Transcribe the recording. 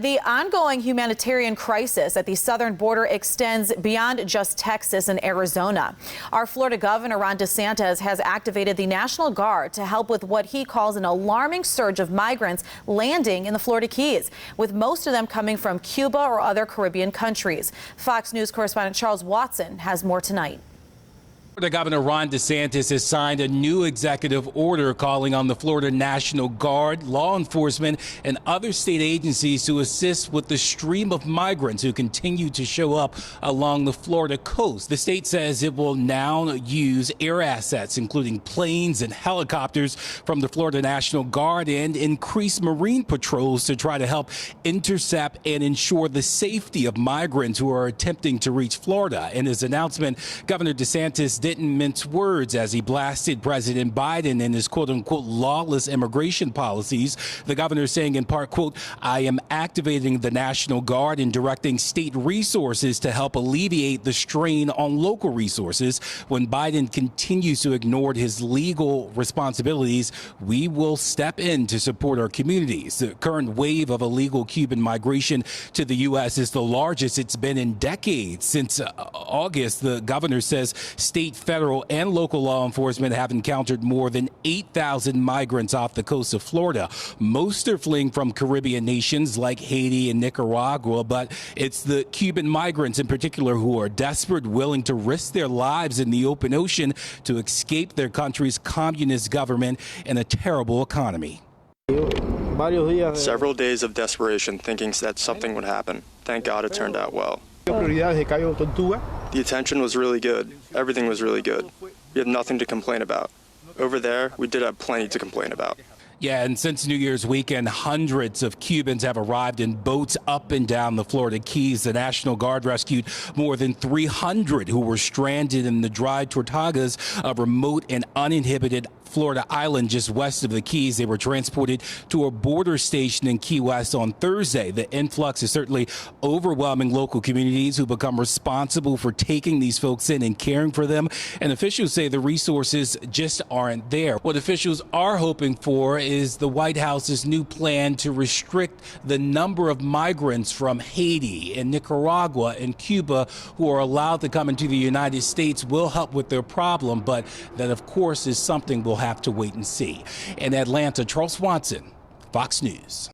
The ongoing humanitarian crisis at the southern border extends beyond just Texas and Arizona. Our Florida Governor Ron Desantis has activated the National Guard to help with what he calls an alarming surge of migrants landing in the Florida Keys, with most of them coming from Cuba or other Caribbean countries. Fox News correspondent Charles Watson has more tonight. Florida Governor Ron Desantis has signed a new executive order calling on the Florida National Guard, law enforcement, and other state agencies to assist with the stream of migrants who continue to show up along the Florida coast. The state says it will now use air assets, including planes and helicopters from the Florida National Guard, and increase marine patrols to try to help intercept and ensure the safety of migrants who are attempting to reach Florida. In his announcement, Governor DeSantis didn't mince words as he blasted President Biden and his quote-unquote lawless immigration policies. The governor saying in part, quote, "I am activating the National Guard and directing state resources to help alleviate the strain on local resources. When Biden continues to ignore his legal responsibilities, we will step in to support our communities." The current wave of illegal Cuban migration to the U.S. is the largest it's been in decades. Since August, the governor says state, federal, and local law enforcement have encountered more than 8,000 migrants off the coast of Florida. Most are fleeing from Caribbean nations like Haiti and Nicaragua, but it's the Cuban migrants in particular who are desperate, willing to risk their lives in the open ocean to escape their country's communist government and a terrible economy. Several days of desperation thinking that something would happen. Thank God it turned out well. The attention was really good. Everything was really good. We have nothing to complain about. Over there, we did have plenty to complain about. Yeah, and since New Year's weekend, hundreds of Cubans have arrived in boats up and down the Florida Keys. The National Guard rescued more than 300 who were stranded in the dry Tortugas, a remote and uninhabited Florida island just west of the Keys. They were transported to a border station in Key West on Thursday. The influx is certainly overwhelming local communities who become responsible for taking these folks in and caring for them. And officials say the resources just aren't there. What officials are hoping for is the White House's new plan to restrict the number of migrants from Haiti and Nicaragua and Cuba who are allowed to come into the United States will help with their problem, but that, of course, is something we'll have to wait and see. In Atlanta, Charles Watson, Fox News.